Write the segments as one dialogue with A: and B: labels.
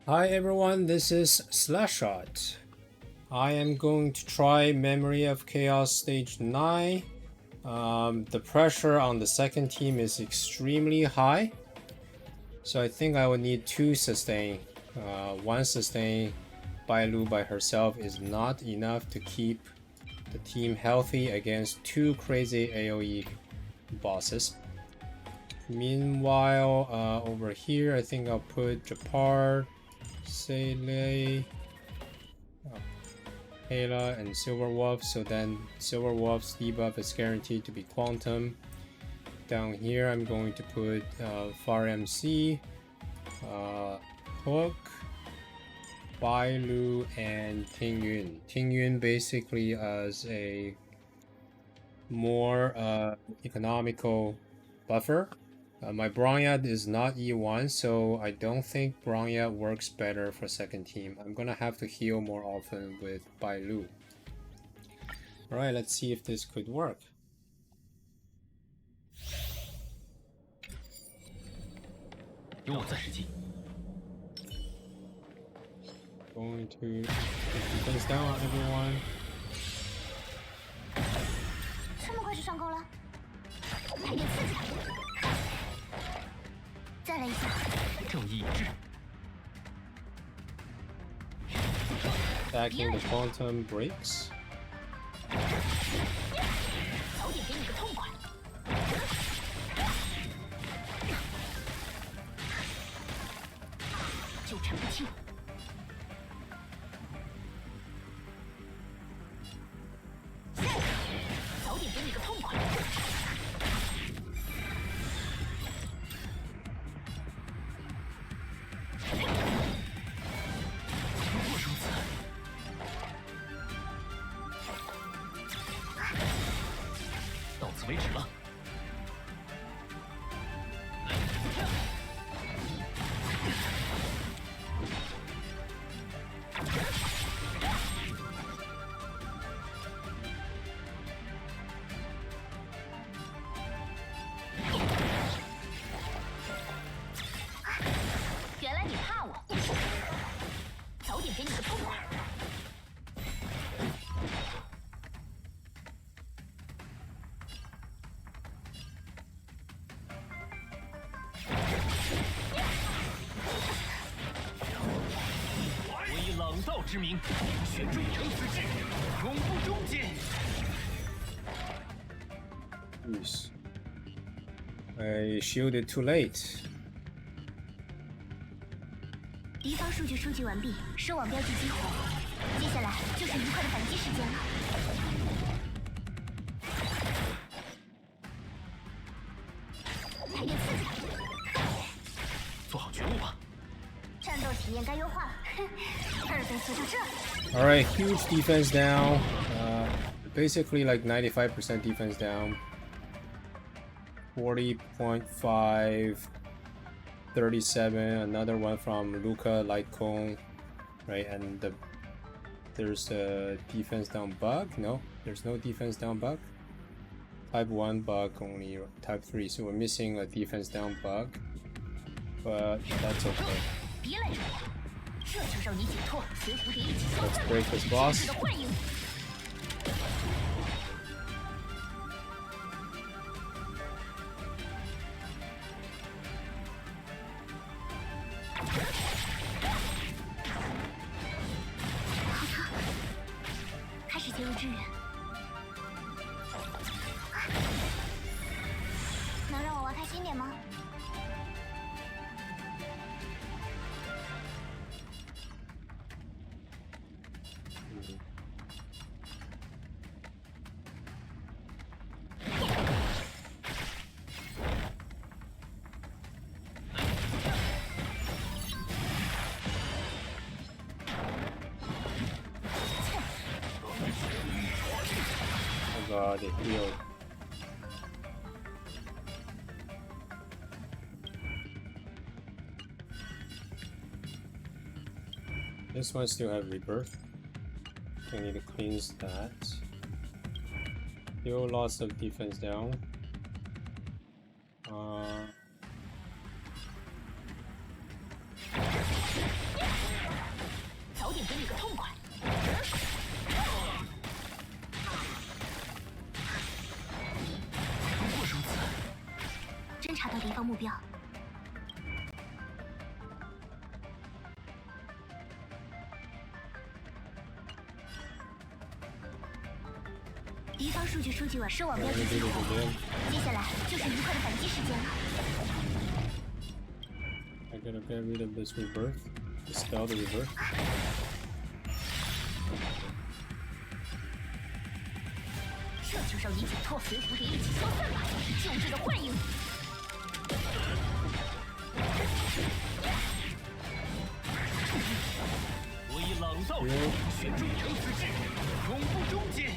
A: Hi everyone, this is Slashshot. I am going to try Memory of Chaos Stage 9. The pressure on the second team is extremely high, so I think I would need 2 sustain. One sustain Bailu by herself is not enough to keep the team healthy against 2 crazy AoE bosses. Meanwhile, over here, I think I'll put Japar, Seele, Hela, and Silverwolf, so then Silverwolf's debuff is guaranteed to be Quantum. Down here, I'm going to put Far MC, Hook, Bailu, and Tingyun. Tingyun basically as a more economical buffer. My Bronya is not E1, so I don't think Bronya works better for second team. I'm gonna have to heal more often with Bailu. Alright, let's see if this could work. Going to put defense down on everyone.
B: 这么快就上钩了，来点刺激的，再来一下。正义一致。
A: Attacking the quantum breaks.
B: 早点给你个痛快。纠缠不清。早点给你个痛快。如此。 到此为止了。原来你怕我，早点给你个痛快。 朗道之名，血铸成此志，永不终结。
A: Jeez. I shielded too late.
B: 敌方数据收集完毕，收网标记激活，接下来就是愉快的反击时间了。来点刺激的，做好觉悟吧。战斗体验该优化了，2倍速就这。
A: Alright, huge defense down. Basically like 95% defense down. 40.5, 37, another one from Luca Light Cone, right? And there's a defense down bug. No, there's no defense down bug. Type 1 bug only, type 3. So we're missing a defense down bug, but that's okay.
B: 别拦着我，这就让你解脱，随蝴蝶一起消
A: Let's
B: 散。
A: break this boss.
B: 的幻影。开始介入支援，能让我玩开心点吗？
A: Oh god, it healed. This one still have rebirth. I need to cleanse that. Still lots of defense down.
B: 方目标。敌方数据收集完，收网标记激活。接下来就是愉快的反击时间了。
A: I gotta get rid of this rebirth. Dispel the rebirth.
B: 这就让你解脱，随蝴蝶一起消散吧，救治的幻影。
C: 我以朗造之名选中成此志，永不终结。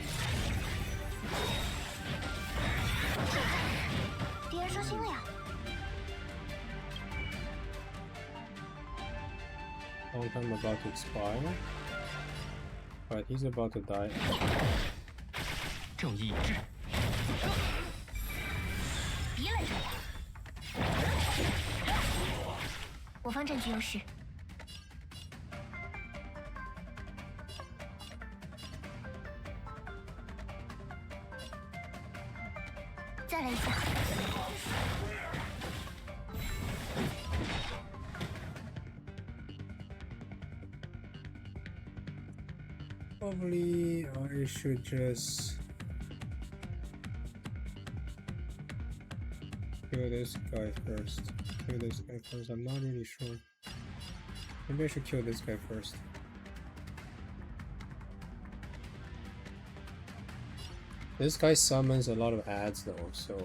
B: 敌人收心了呀。
A: Long time about to expire. But he's about to die.
C: 正义已至，
B: 别来惹我！我方占据优势。再来一下。
A: Probably I should just kill this guy first. Kill this guy first. I'm not really sure. Maybe I should kill this guy first. This guy summons a lot of ads though, so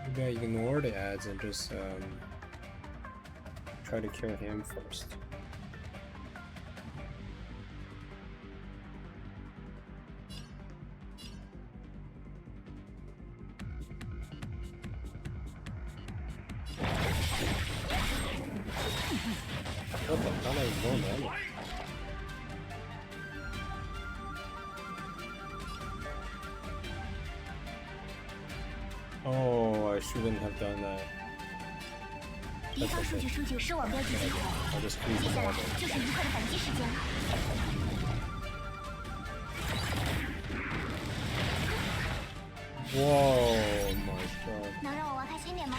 A: maybe I ignore the ads and just try to kill him first. What the hell is going on? Oh, I shouldn't have done that.
B: 敌方数据收集收网标记激活，
A: I'll just freeze
B: 接
A: him
B: 下来
A: out.
B: 就是愉快的反击时间了。
A: Whoa, my god.
B: 能让我玩开心点吗？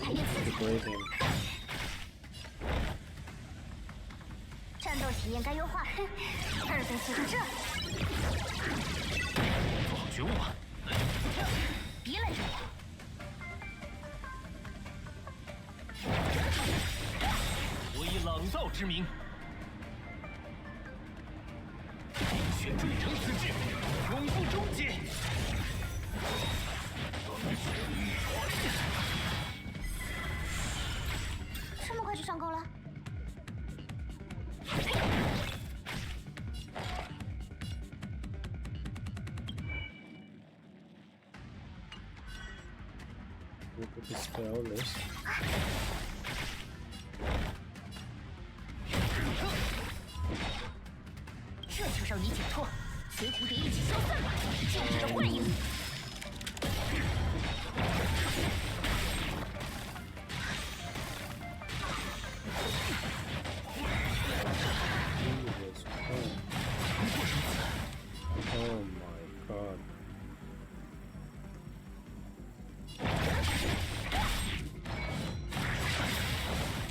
B: 来点刺激！
A: Break him.
B: 战斗体验该优化，哼，2倍速度这。
C: 做好觉悟吧。
B: 别来惹我！
C: 我以朗造之名选中成此志，永不终结。
B: 这么快就上钩了？
A: We could dispel this.
B: 这就让你解脱，随蝴蝶一起消散吧，救治的幻影。
A: Jesus Christ. Oh my god.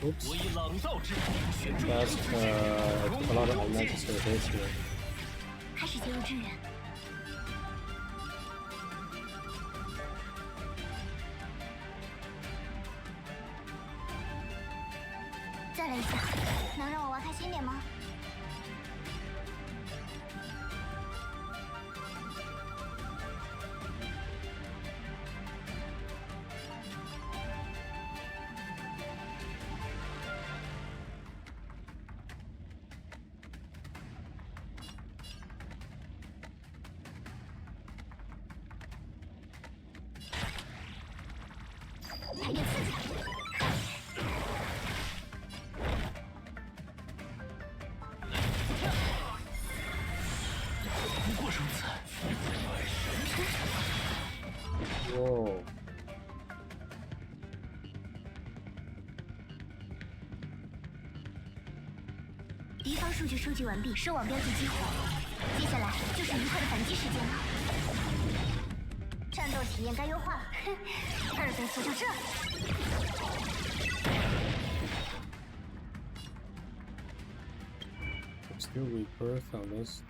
A: Oops.
C: 我以朗造之名选中成
A: That's
C: 此志，
A: a lot of
C: 永不终结。
A: unnecessary hits here.
B: 开始介入支援。再来一下，能让我玩开心点吗？来点刺激！
C: 不过如此。
A: Whoa.
B: 敌敌方数据收集完毕，收网标记激活。接下来就是愉快的反击时间了。战斗体验该优化了，哼，2倍速就这。
A: Still rebirth on this.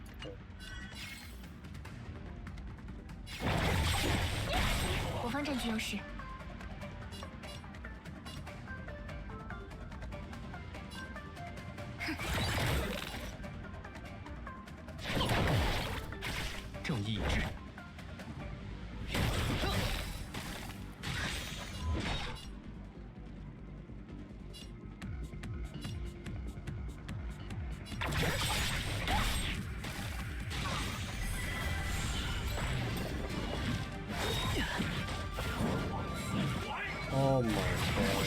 B: 我方占据优势。
C: 正义一致。
A: Oh my god.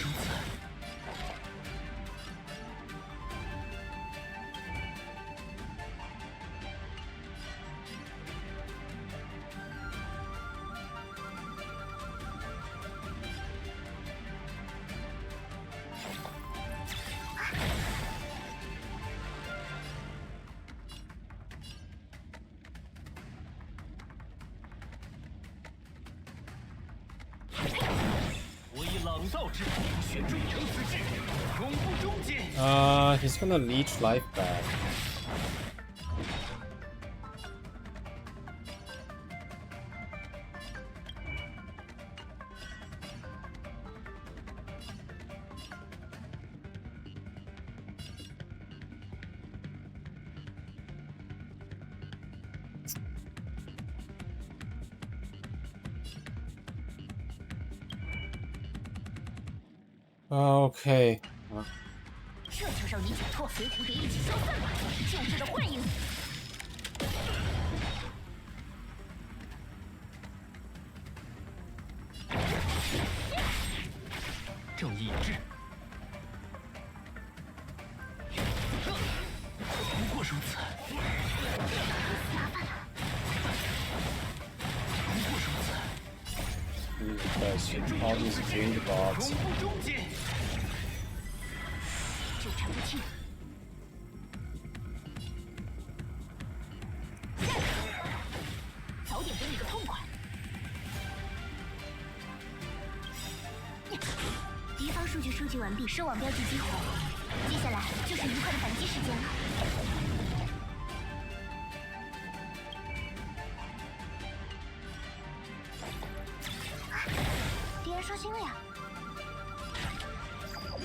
A: He's gonna leech life back. Okay.
B: 这就让你解脱，随蝴蝶一起消散吧，旧日的幻影。
C: 正义一致。不过如此。
B: 麻烦了。
C: 不过如此。
A: All these green bots.
B: 纠缠不清。早点给你个痛快。敌方数据收集完毕，收网标记激活。接下来就是愉快的反击时间了。敌人刷新了呀！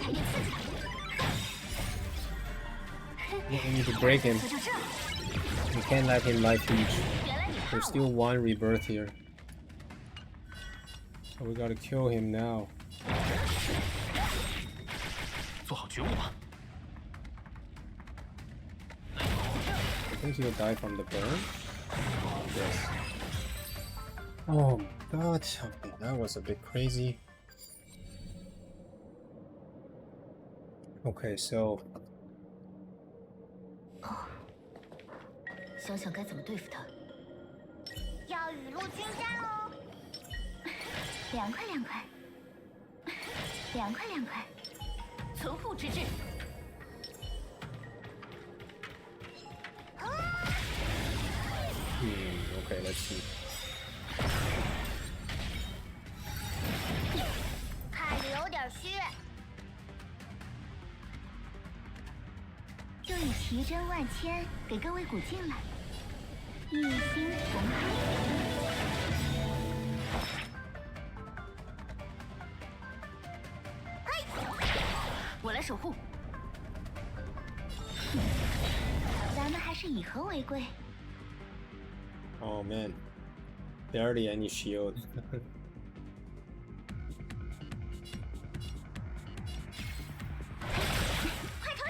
B: 来点刺激的。
A: We need to break him. We can't let him life leech. There's still one rebirth here. So we gotta kill him now.
C: 做好觉悟吧。
A: I think he'll die from the burn. Yes. Oh my god. Okay, that was a bit crazy. Okay, so
B: 想想该怎么对付他。要雨露均沾喽！凉快凉快，凉快凉快，存护之志。
A: Okay, let's see.
B: 看着有点虚。就以奇珍万千给各位鼓劲了。一心同行。我来守护。咱们还是以和为贵。
A: Oh man. Barely any shield.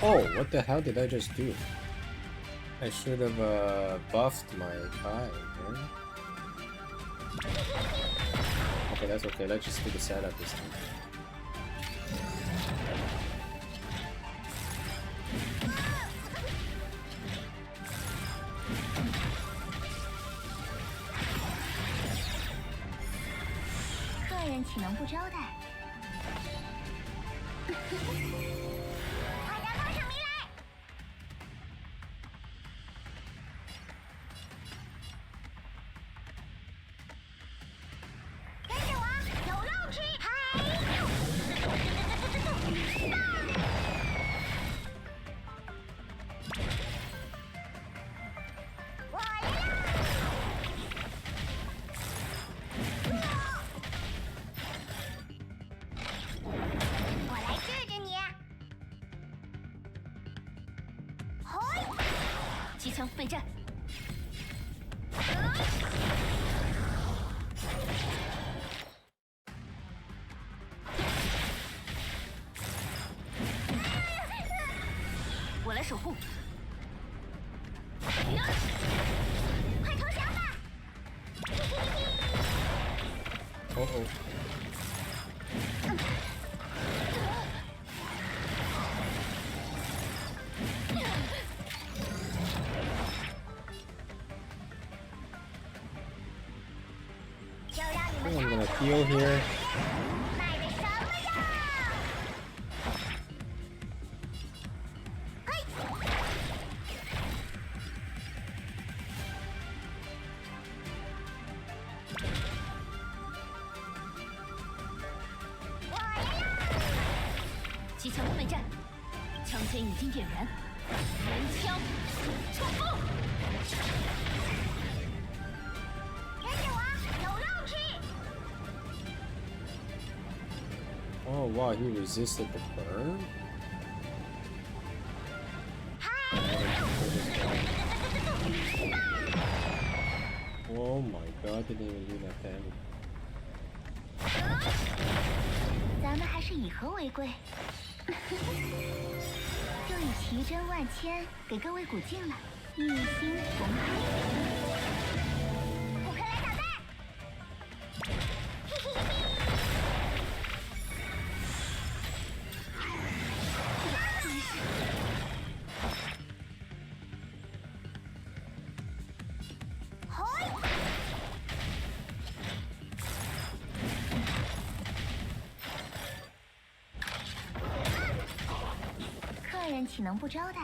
A: Oh, what the hell did I just do? I should have buffed my guy, man. Okay, that's okay. Let's just do the setup this time.
B: Client 岂能不招待？大家帮上迷来！枪备战。我来守护。快投降吧！
A: 哦哦。I think I'm gonna heal here.
B: 卖的什么呀？嘿！我来啦！机枪备战，枪尖已经点燃，人枪冲锋！跟着我，有肉吃！
A: Oh wow, he resisted the burn? Oh my god, didn't even do that damage.
B: 咱们还是以和为贵，就以奇珍万千给各位鼓劲了，一心同体。不可来捣蛋！嘿嘿嘿嘿。 客人岂能不招待？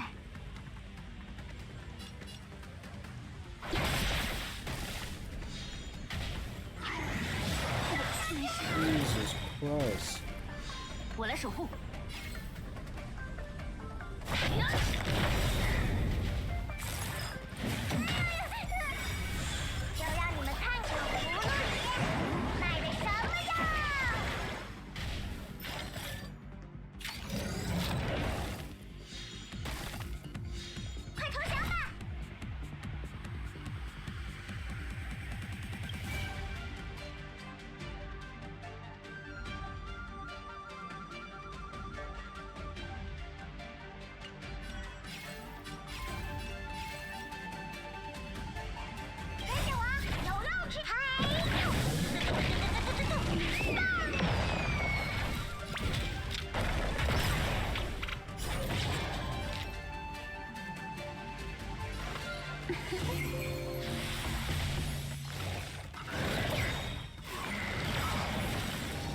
A: Jesus Christ.
B: 我来守护。就让你们看看葫芦里卖的什么呀！快投降吧！跟着我，有肉吃！嗨！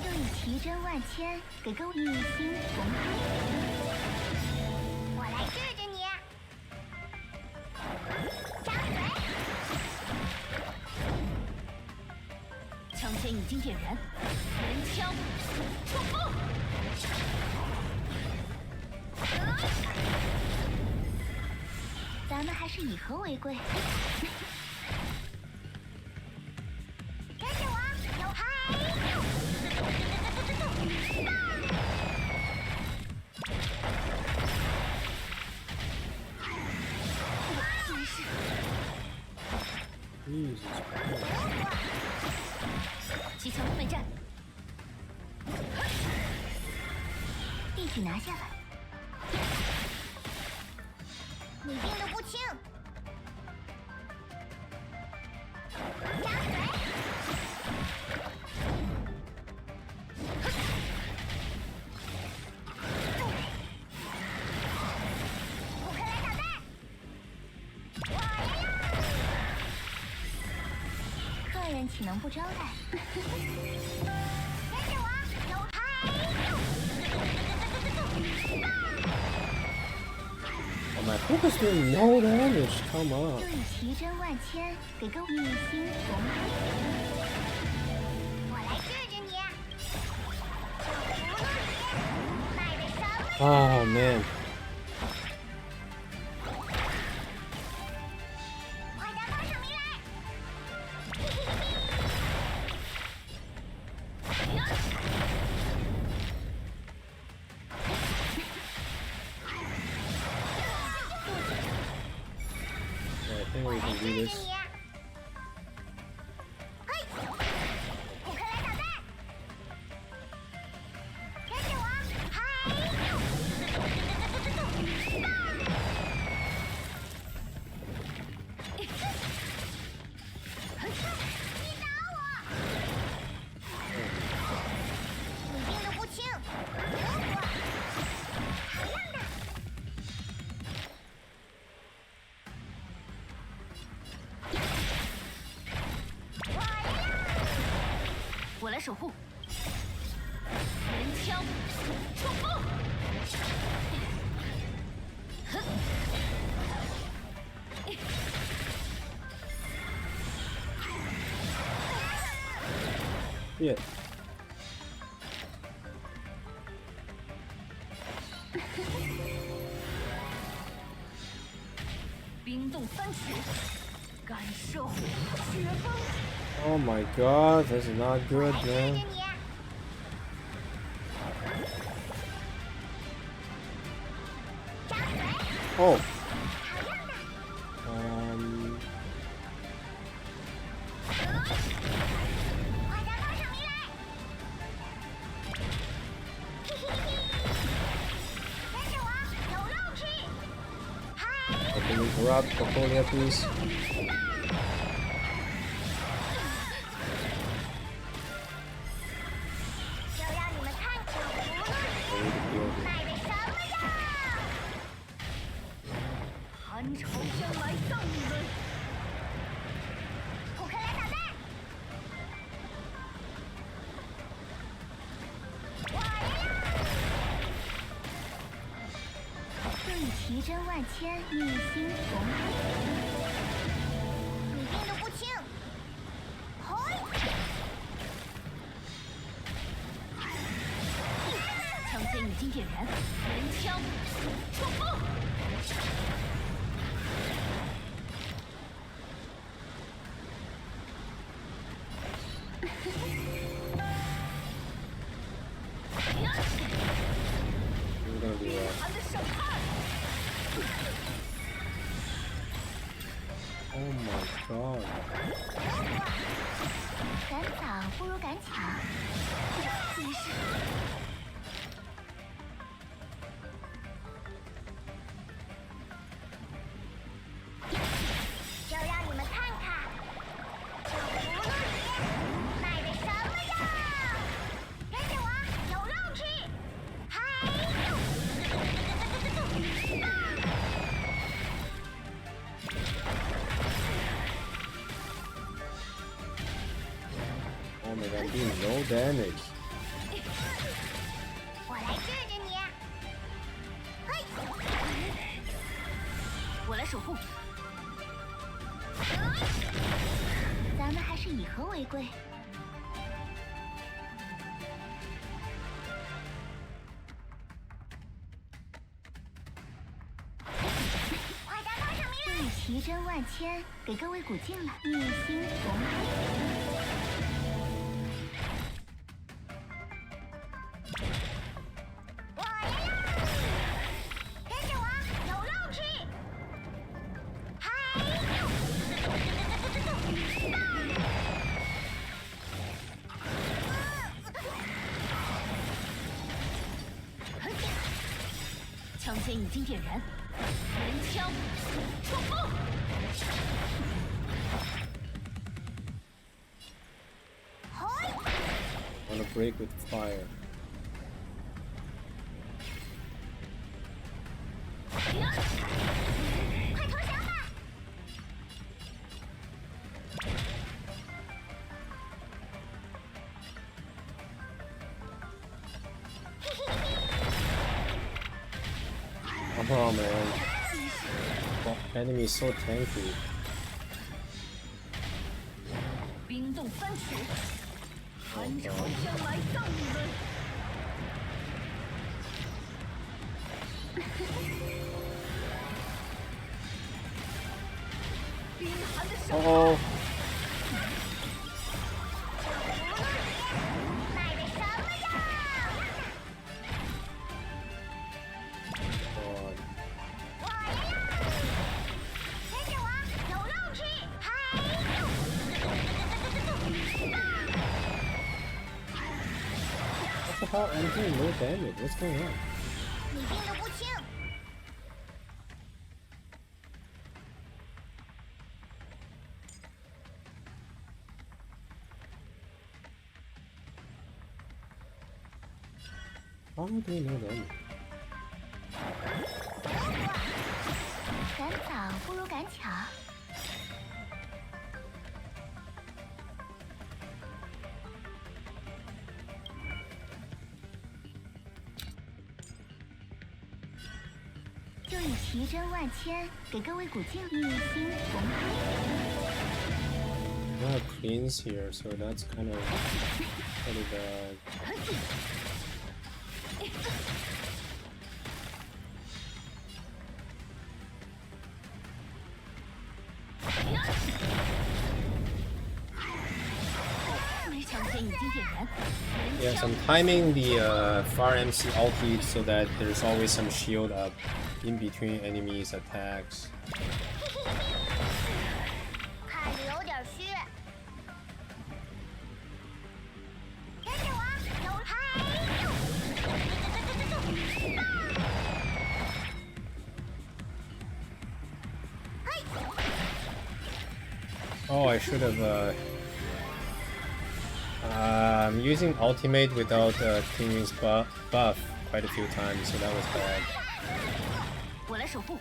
B: 就以奇珍万千给各位一心同体。我来治治你。张嘴！枪尖已经点燃，人枪冲锋！咱们还是以和为贵。跟着我，有嗨！真是。
A: Jesus Christ.
B: 机枪备战，一举拿下吧。你病得不轻，张嘴！不可来捣蛋！我来啦！客人岂能不招待？跟着我，有嗨！
A: Oh, my focus doing no damage. Come on.
B: 就以奇珍万千给各位一心同体。我来治治你。葫芦里卖的什么？
A: Oh man.
B: 快点帮上名来！嘿嘿嘿嘿。来守护。人枪冲锋！哼！
A: 耶！
B: 冰冻三尺，感受雪崩。
A: Oh my god, this is not good, man. Oh. ，Can you grab Portfolio, please?
B: 就让你们看看葫芦里卖的什么药！寒潮将来葬你们！扑克来捣蛋！我来了！对奇珍万千，一心从你病得不轻。嘿！ 枪尖已经点燃，人枪冲锋！冰寒的审判！
A: Oh my god.
B: 赶早不如赶巧。没事。 就让你们看看，这葫芦里卖的什么药！跟着我，有肉吃！嗨呦！Oh
A: my god, I'm doing no damage.
B: 我来治治你。嘿！我来守护。 咱们还是以和为贵。快打到上面来！奇珍万千，给各位鼓劲了，一心从我来了，跟着我，有肉吃！嗨呦！ 枪尖已经点燃，人枪冲锋！
A: Wanna break with fire.
B: 快投降吧！
A: Oh man. The enemy is so tanky.
B: 冰冻三尺，寒潮将来葬你们！冰寒的审判！
A: Oh.
B: 卖的什么药？
A: God.
B: 我来了，跟着我，有肉吃！嗨呦！
A: What the hell? I'm doing no damage. What's going on?
B: 你病得不轻。
A: How am I doing no damage?
B: 赶早不如赶巧。以奇珍万千给各位古镜一心同辉。
A: A lot of cleans here, so that's kind of pretty bad. Yes, I'm timing the Fire MC ulti so that there's always some shield up in between enemies' attacks.
B: 看着有点虚。跟着我，有
A: Oh, I should have. I'm using ultimate without King's buff quite a few times, so that was bad.
B: 我来守护。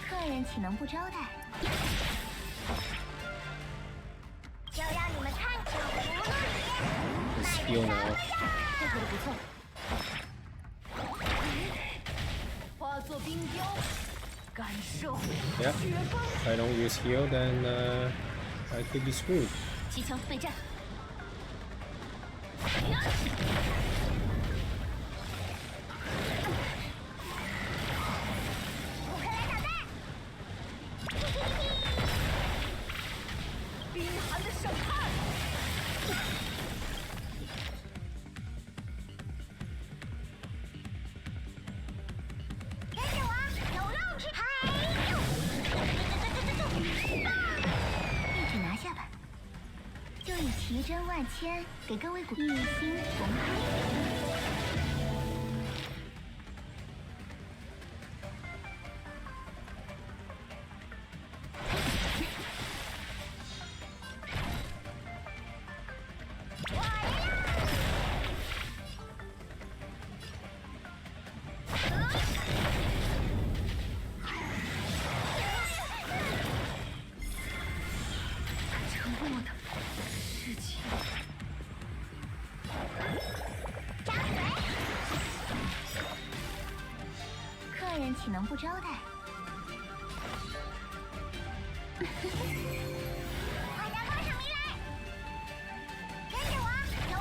B: 客人岂能不招待？就让你们看看葫芦里。
A: Just heal now.
B: 配合的不错。
A: Yeah, if I don't use heal, then I could be screwed.
B: 机枪备战。冰寒的审判。跟着我，有肉吃。一举拿下吧。就以奇珍万千给各位一心同辉。 客人岂能不招待？快点放上迷来！跟着我，有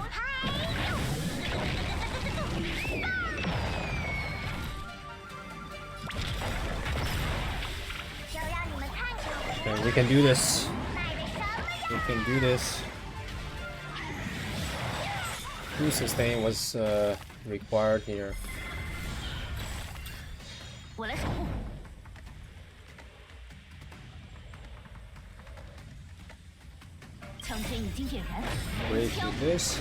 B: 就让你们看看。
A: Okay, we can do this. We can do this. True sustain was required here.
B: 我来守护。枪针已经点燃。
A: Break with this.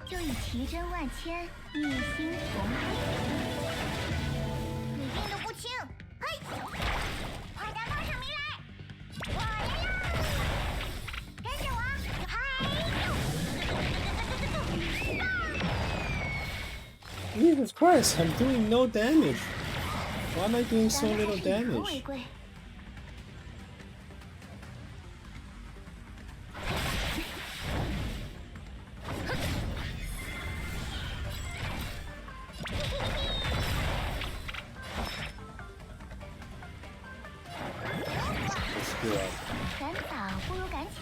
B: 就以奇珍万千，一心同辉。你病得不轻，嘿！快点放上迷来！我来了，跟着我，嗨！
A: Jesus Christ, I'm doing no damage. Why am I doing so little
B: 以和
A: damage?
B: 为贵。
A: Let's do it.
B: 赶早不如赶巧。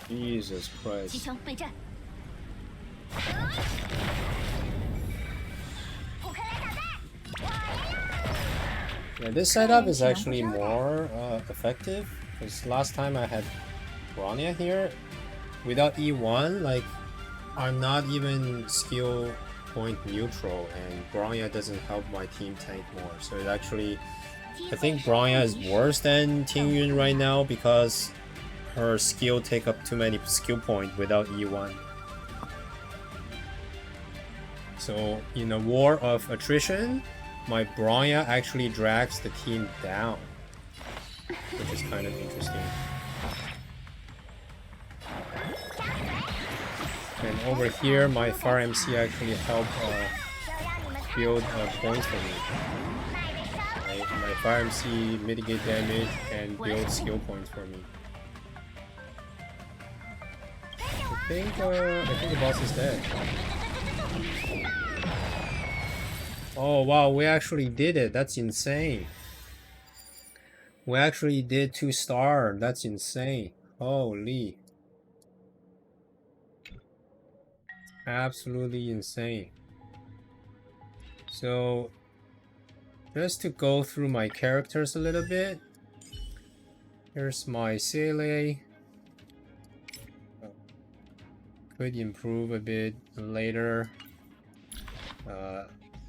A: Jesus
B: 机
A: Christ.
B: 枪备战。扑克来打蛋！我来了。
A: Yeah, this setup is actually more effective because last time I had Bronya here without E1, like I'm not even skill point neutral, and Bronya doesn't help my team tank more. So it actually, I think Bronya is worse than Tingyun right now because her skill take up too many skill points without E1. So in a war of attrition, my Bronya actually drags the team down, which is kind of interesting. And over here, my Fire MC actually helped build points for me. My Fire MC mitigate damage and build skill points for me. I think the boss is dead. Oh wow, we actually did it. That's insane. We actually did 2-star. That's insane. Holy. Absolutely insane. So just to go through my characters a little bit. Here's my Seele. Could improve a bit later.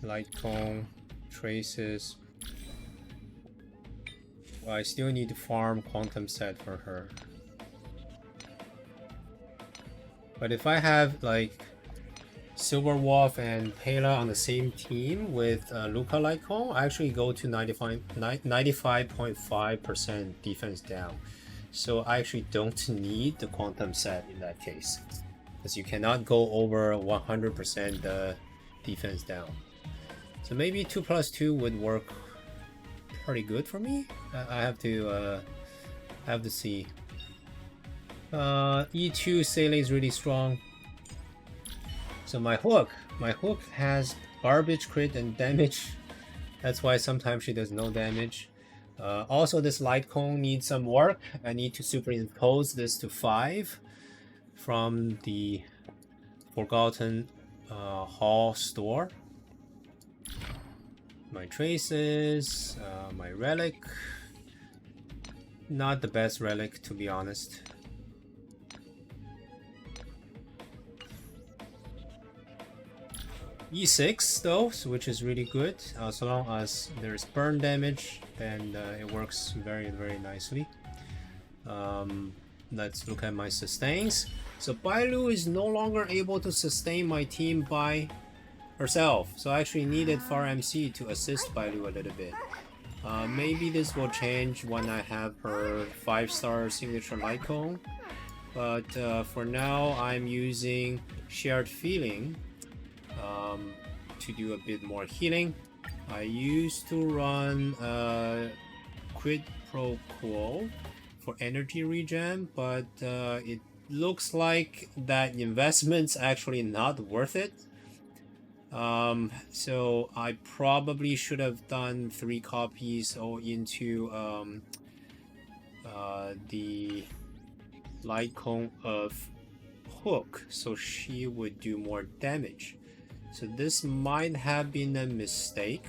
A: Light Cone, Traces. Well, I still need to farm Quantum Set for her. But if I have like Silver Wolf and Pela on the same team with Luca Light Cone, I actually go to 95.5% defense down. So I actually don't need the Quantum Set in that case. Because you cannot go over 100% defense down. So maybe 2+2 would work pretty good for me. I have to see. E2 Seele is really strong. So my hook has garbage crit and damage. That's why sometimes she does no damage. Also, this Light Cone needs some work. I need to superimpose this to 5 from the Forgotten Hall store. My Traces, my Relic. Not the best Relic, to be honest. E6 though, which is really good. So long as there's burn damage, then it works very, very nicely. Let's look at my sustains. So Bailu is no longer able to sustain my team by herself. So I actually needed Far MC to assist Bailu a little bit. Maybe this will change when I have her 5-star signature Light Cone. But for now, I'm using Shared Feeling to do a bit more healing. I used to run Quid Pro Quo for energy regen, but it looks like that investment's actually not worth it. So I probably should have done 3 copies all into the Light Cone of Hook, so she would do more damage. So this might have been a mistake.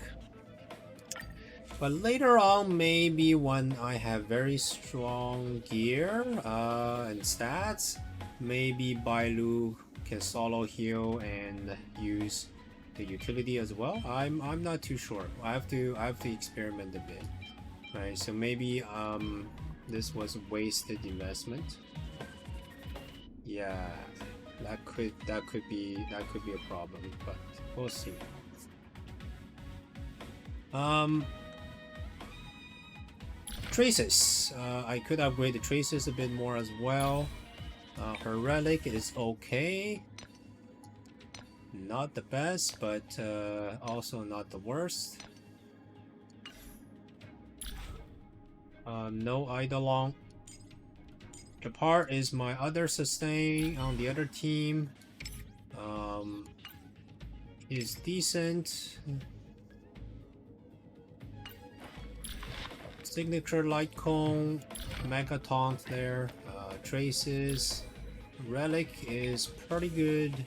A: But later on, maybe when I have very strong gear and stats, maybe Bailu can solo heal and use the utility as well. I'm not too sure. I have to experiment a bit. Right, so maybe this was wasted investment. Yeah, that could be a problem, but we'll see. Traces. I could upgrade the Traces a bit more as well. Her Relic is okay. Not the best, but also not the worst. No Eidolon. Japar is my other sustain on the other team. Is decent. Signature Light Cone, Mega Taunt there. Traces. Relic is pretty good.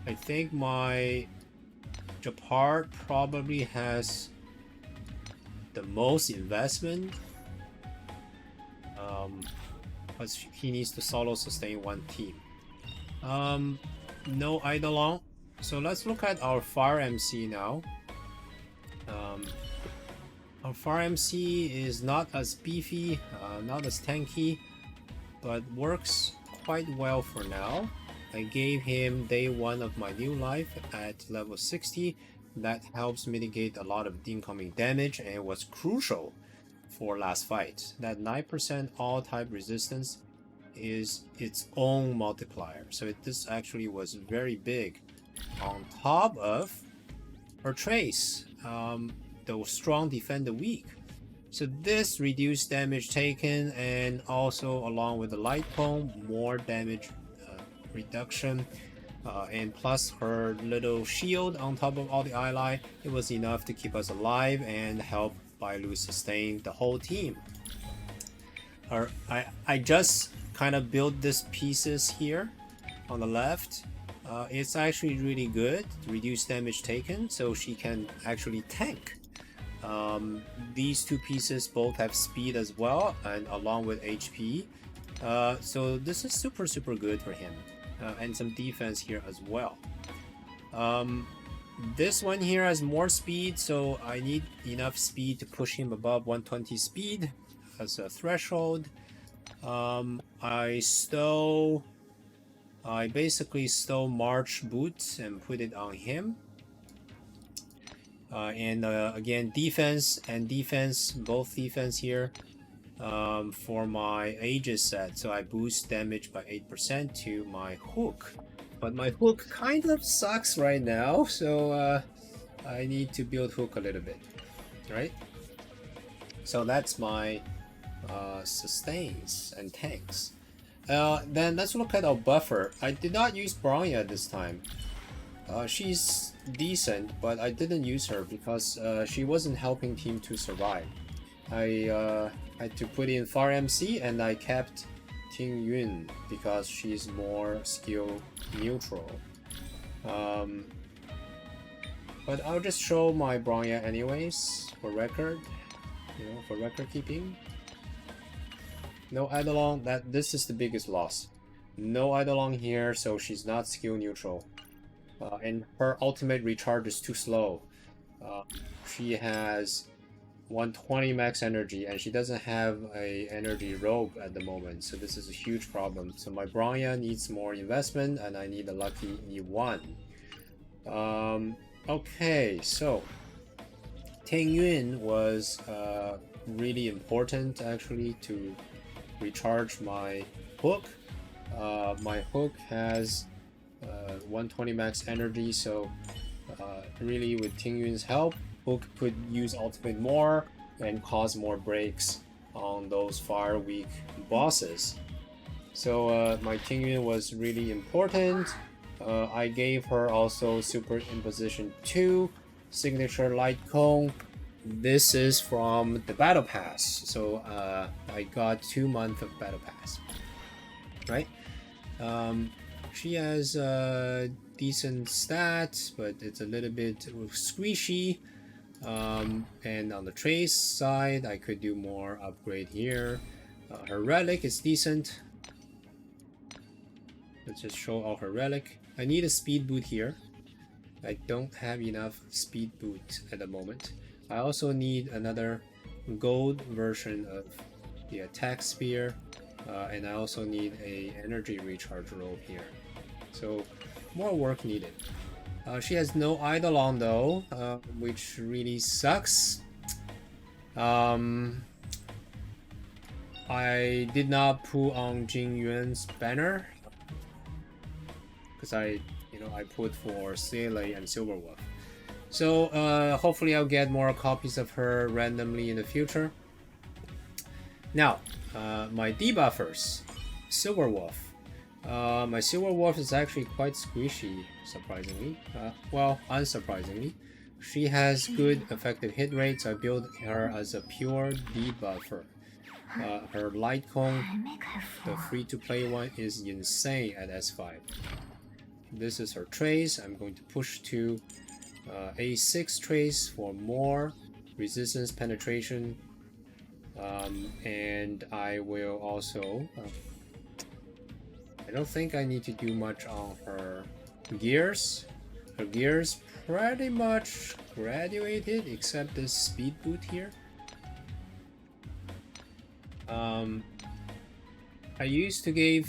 A: I think my Japar probably has the most investment. Because he needs to solo sustain one team. No Eidolon. So let's look at our Fire MC now. Our Fire MC is not as beefy, not as tanky, but works quite well for now. I gave him day 1 of my new life at level 60. That helps mitigate a lot of incoming damage and was crucial for last fight. That 9% all type resistance is its own multiplier. So this actually was very big on top of her trace, the strong defend the weak. So this reduced damage taken, and also along with the light cone, more damage reduction. And plus her little shield on top of all the ally, it was enough to keep us alive and help Bailu sustain the whole team. I just kind of built these pieces here on the left. It's actually really good, reduce damage taken, so she can actually tank. These two pieces both have speed as well, and along with HP. So this is super good for him. And some defense here as well. This one here has more speed, so I need enough speed to push him above 120 speed as a threshold. I basically stole March boots and put it on him. Again, defense and defense, both defense here. For my Aegis set, so I boost damage by 8% to my hook, but my hook kind of sucks right now, so I need to build hook a little bit, right? So that's my sustains and tanks. Then let's look at our buffer. I did not use Bronya this time. She's decent, but I didn't use her because she wasn't helping team to survive. I had to put in Far MC, and I kept Ting Yun because she's more skill neutral. But I'll just show my Bronya anyways for record, for record keeping. No Eidolon, this is the biggest loss. No Eidolon here, so she's not skill neutral. And her ultimate recharge is too slow. She has 120 max energy, and she doesn't have a energy robe at the moment, so this is a huge problem. So my Bronya needs more investment, and I need a lucky E1. Okay, so Ting Yun was really important actually to recharge my hook. My hook has 120 max energy, so really with Ting Yun's help, hook could use ultimate more and cause more breaks on those fire weak bosses. So my Ting Yun was really important. I gave her also Super Imposition 2, Signature Light Cone. This is from the Battle Pass, so I got 2 months of Battle Pass, right? She has decent stats, but it's a little bit squishy. And on the trace side, I could do more upgrade here. Her relic is decent. Let's just show off her relic. I need a speed boot here. I don't have enough speed boot at the moment. I also need another gold version of the attack spear, and I also need a energy recharge robe here. So more work needed. She has no Eidolon though, which really sucks. I did not pull on Jing Yuan's banner because I put for Seele and Silverwolf. So hopefully I'll get more copies of her randomly in the future. Now, my debuffers, Silverwolf. My Silverwolf is actually quite squishy, surprisingly. Well, unsurprisingly. She has good effective hit rate, so I built her as a pure debuffer. Her light cone, the free-to-play one, is insane at S5. This is her trace. I'm going to push to A6 trace for more resistance penetration. And I will also... I don't think I need to do much on her gears. Her gears pretty much graduated, except this speed boot here. I used to give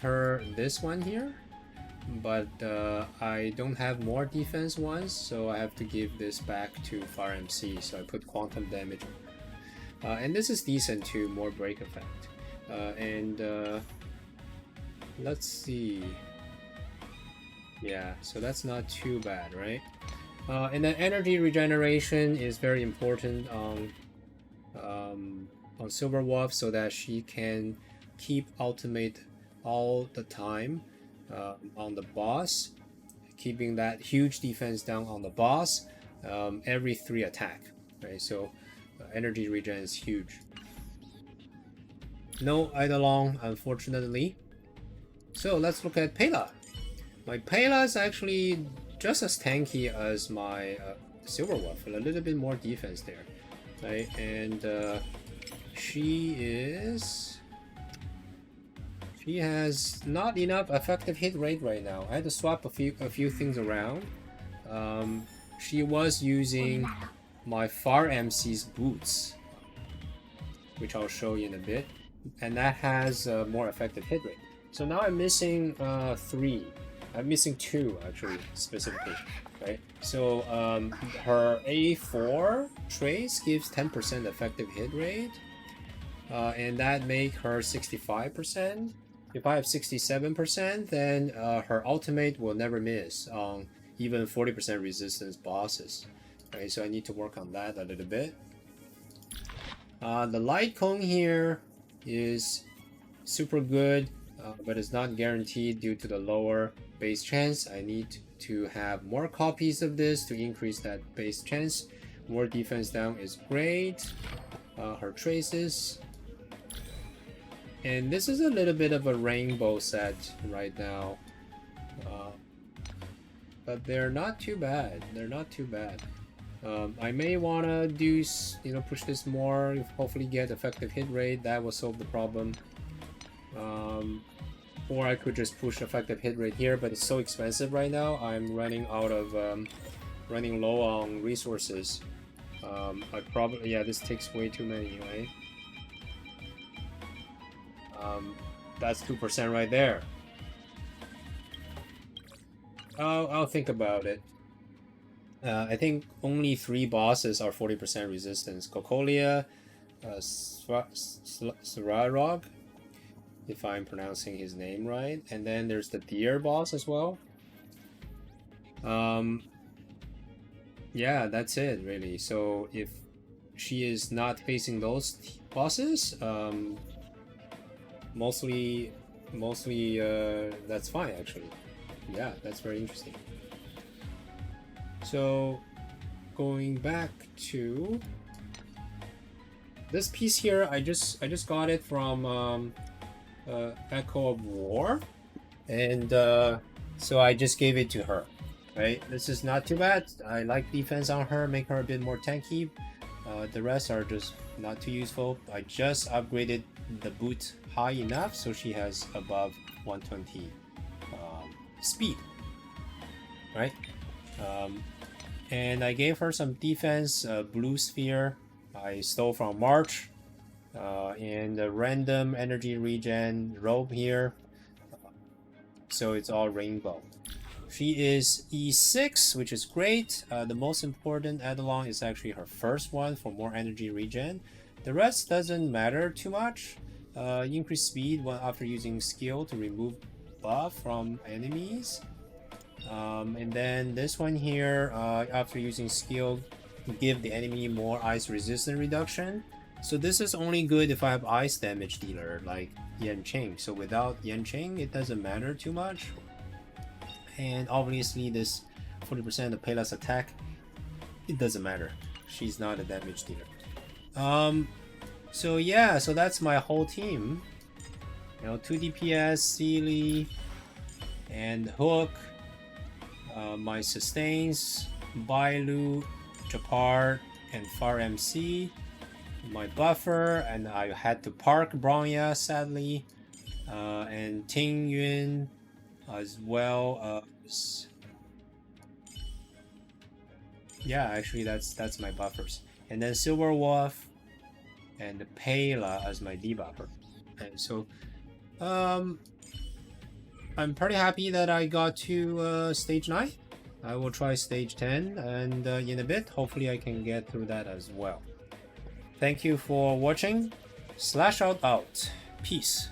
A: her this one here, but I don't have more defense ones, so I have to give this back to Fire MC. So I put quantum damage on her. And this is decent too, more break effect. And let's see. Yeah, so that's not too bad, right? And then energy regeneration is very important on Silver Wolf so that she can keep ultimate all the time on the boss, keeping that huge defense down on the boss every 3 attack, right? So energy regen is huge. No Eidolon, unfortunately. So let's look at Pela. My Pela is actually just as tanky as my Silver Wolf, with a little bit more defense there, right? And she has not enough effective hit rate right now. I had to swap a few things around. She was using my Far MC's boots, which I'll show you in a bit, and that has more effective hit rate. So now I'm missing 3. I'm missing 2 actually, specifically, right? So her A4 trace gives 10% effective hit rate, and that make her 65%. If I have 67%, then her ultimate will never miss on even 40% resistance bosses. Right, so I need to work on that a little bit. The light cone here is super good, but it's not guaranteed due to the lower base chance. I need to have more copies of this to increase that base chance. More defense down is great. Her traces. And this is a little bit of a rainbow set right now. But they're not too bad. They're not too bad. I may want to do, push this more, hopefully get effective hit rate. That will solve the problem. Or I could just push effective hit rate here, but it's so expensive right now. I'm running out of, running low on resources. I probably, yeah, this takes way too many, right? That's 2% right there. I'll think about it. I think only 3 bosses are 40% resistance. Cocolia, Srarog, if I'm pronouncing his name right, and then there's the deer boss as well. Yeah, that's it really. So if she is not facing those bosses, mostly that's fine actually. Yeah, that's very interesting. So going back to this piece here, I just got it from Echo of War, and so I just gave it to her. Right, this is not too bad. I like defense on her, make her a bit more tanky. The rest are just not too useful. I just upgraded the boot high enough so she has above 120 speed, right? And I gave her some defense, blue sphere I stole from March, and a random energy regen robe here, so it's all rainbow. She is E6, which is great. The most important Eidolon is actually her first one for more energy regen. The rest doesn't matter too much. Increase speed after using skill to remove buff from enemies. And then this one here, after using skill, give the enemy more ice resistance reduction. So this is only good if I have ice damage dealer like Yanqing. So without Yanqing, it doesn't matter too much. And obviously this 40% of Pela's attack, it doesn't matter. She's not a damage dealer. So yeah, so that's my whole team. 2 DPS, Sealy, and Hook. My sustains, Bailu, Japar, and Far MC. My buffer, and I had to park Bronya sadly, and Ting Yun, as well as, yeah, actually that's my buffers, and then Silver Wolf and Pela as my debuffer. And so I'm pretty happy that I got to stage 9. I will try stage 10, and in a bit hopefully I can get through that as well. Thank you for watching. Slash out. Peace.